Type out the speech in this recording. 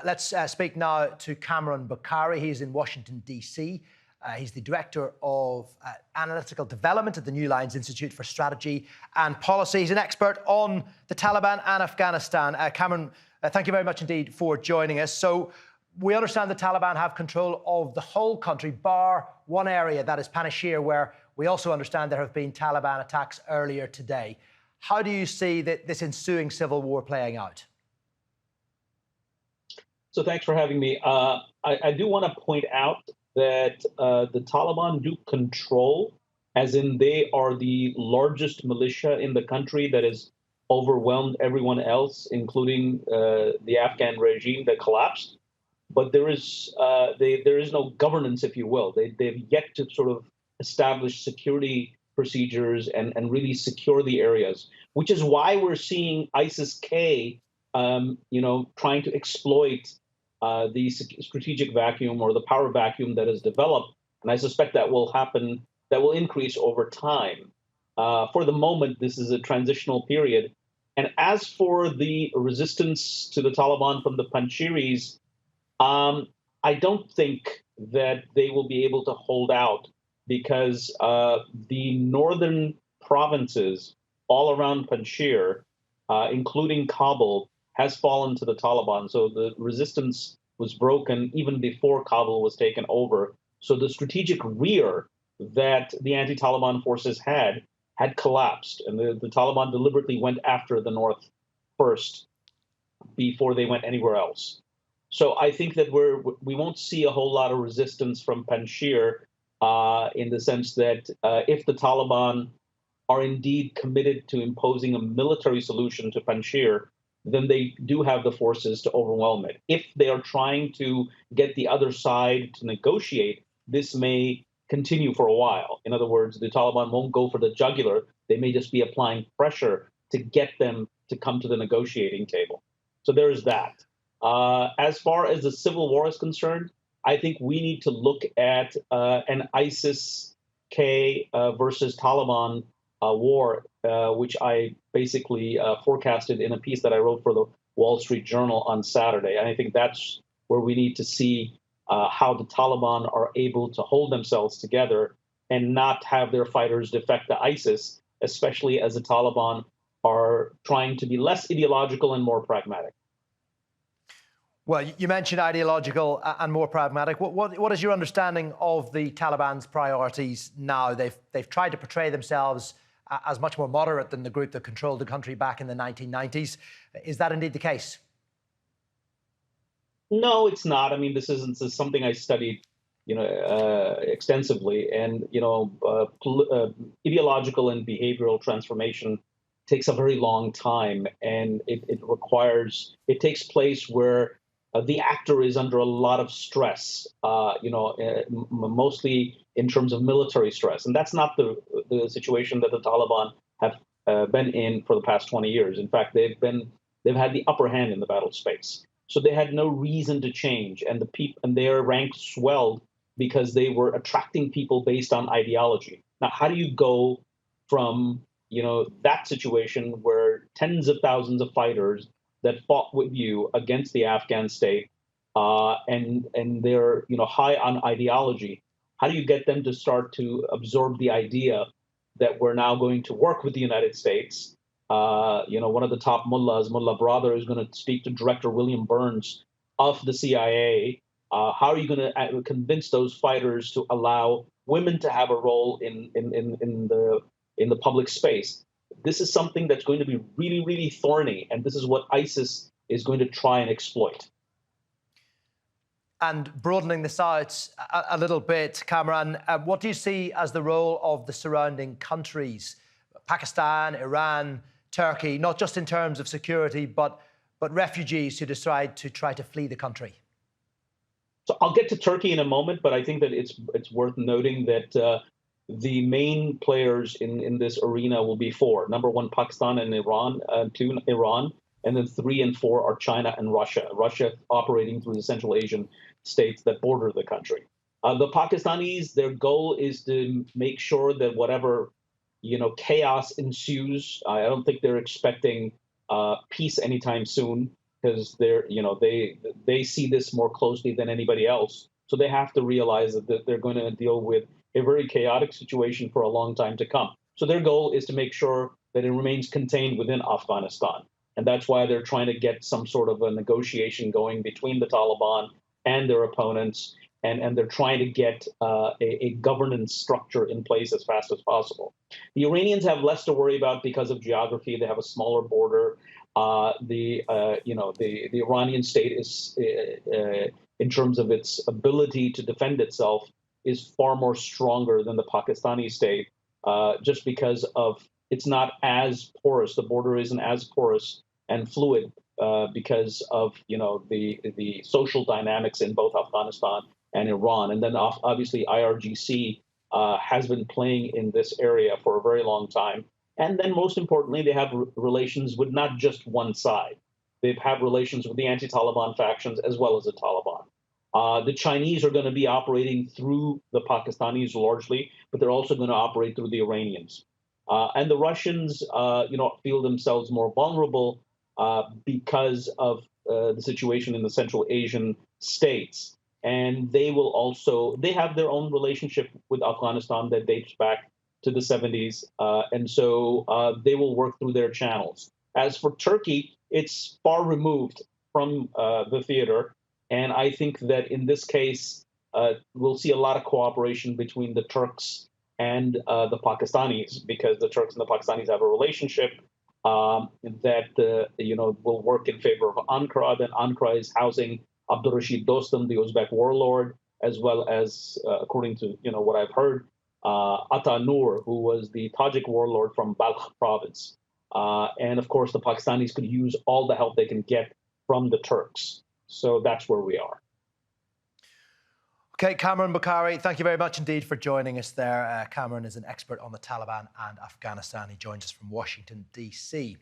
Let's speak now to Kamran Bokhari. He's in Washington, D.C. He's the Director of Analytical Development at the Newlines Institute for Strategy and Policy. He's an expert on the Taliban and Afghanistan. Kamran, thank you very much indeed for joining us. So we understand the Taliban have control of the whole country, bar one area, that is Panjshir, where we also understand there have been Taliban attacks earlier today. How do you see this ensuing civil war playing out? So thanks for having me. I do want to point out that the Taliban do control, as in they are the largest militia in the country that has overwhelmed everyone else, including the Afghan regime that collapsed. But there is no governance, if you will. They've yet to sort of establish security procedures and really secure the areas, which is why we're seeing ISIS-K, trying to exploit the strategic vacuum or the power vacuum that has developed. And I suspect that will happen, that will increase over time. For the moment, this is a transitional period. And as for the resistance to the Taliban from the Panjshiris, I don't think that they will be able to hold out because the northern provinces all around Panjshir, including Kabul, has fallen to the Taliban. So the resistance was broken even before Kabul was taken over. So the strategic rear that the anti-Taliban forces had collapsed. And the Taliban deliberately went after the north first before they went anywhere else. So I think that we won't see a whole lot of resistance from Panjshir in the sense that if the Taliban are indeed committed to imposing a military solution to Panjshir, then they do have the forces to overwhelm it. If they are trying to get the other side to negotiate, this may continue for a while. In other words, the Taliban won't go for the jugular. They may just be applying pressure to get them to come to the negotiating table. So there is that. As far as the civil war is concerned, I think we need to look at an ISIS-K versus Taliban war, which I basically forecasted in a piece that I wrote for the Wall Street Journal on Saturday. And I think that's where we need to see how the Taliban are able to hold themselves together and not have their fighters defect to ISIS, especially as the Taliban are trying to be less ideological and more pragmatic. Well, you mentioned ideological and more pragmatic. What is your understanding of the Taliban's priorities now? They've tried to portray themselves as much more moderate than the group that controlled the country back in the 1990s. Is that indeed the case? No, it's not. I mean, this is something I studied, extensively, and ideological and behavioral transformation takes a very long time, and it takes place where the actor is under a lot of stress, mostly in terms of military stress. And that's not the situation that the Taliban have been in for the past 20 years. In fact, they've had the upper hand in the battle space. So they had no reason to change. And their ranks swelled because they were attracting people based on ideology. Now, how do you go from, that situation where tens of thousands of fighters that fought with you against the Afghan state, and they're high on ideology? How do you get them to start to absorb the idea that we're now going to work with the United States? One of the top mullahs, Mullah Brother, is going to speak to Director William Burns of the CIA. How are you going to convince those fighters to allow women to have a role in the public space? This is something that's going to be really, really thorny, and this is what ISIS is going to try and exploit. And broadening this out a little bit, Kamran, what do you see as the role of the surrounding countries, Pakistan, Iran, Turkey, not just in terms of security, but refugees who decide to try to flee the country? So I'll get to Turkey in a moment, but I think that it's worth noting that the main players in this arena will be four. Number one, Pakistan and Iran. Two, Iran. And then 3 and 4 are China and Russia. Russia operating through the Central Asian states that border the country. The Pakistanis, their goal is to make sure that whatever chaos ensues. I don't think they're expecting peace anytime soon. because they see this more closely than anybody else. So they have to realize that they're going to deal with a very chaotic situation for a long time to come. So their goal is to make sure that it remains contained within Afghanistan. And that's why they're trying to get some sort of a negotiation going between the Taliban and their opponents. And they're trying to get a governance structure in place as fast as possible. The Iranians have less to worry about because of geography. They have a smaller border. The Iranian state is, in terms of its ability to defend itself, is far more stronger than the Pakistani state, just because of it's not as porous. The border isn't as porous and fluid because of the social dynamics in both Afghanistan and Iran. And then obviously IRGC has been playing in this area for a very long time. And then most importantly, they have relations with not just one side. They have relations with the anti-Taliban factions as well as the Taliban. The Chinese are going to be operating through the Pakistanis largely, but they're also going to operate through the Iranians. And the Russians, feel themselves more vulnerable because of the situation in the Central Asian states. And they have their own relationship with Afghanistan that dates back to the 70s. And so they will work through their channels. As for Turkey, it's far removed from the theater. And I think that in this case, we'll see a lot of cooperation between the Turks and the Pakistanis, because the Turks and the Pakistanis have a relationship that will work in favor of Ankara. Then Ankara is housing Abdurrashid Dostum, the Uzbek warlord, as well as, according to what I've heard, Ata Nur, who was the Tajik warlord from Balkh province. And of course, the Pakistanis could use all the help they can get from the Turks. So that's where we are. Okay, Kamran Bokhari, thank you very much indeed for joining us there. Kamran is an expert on the Taliban and Afghanistan. He joins us from Washington, D.C.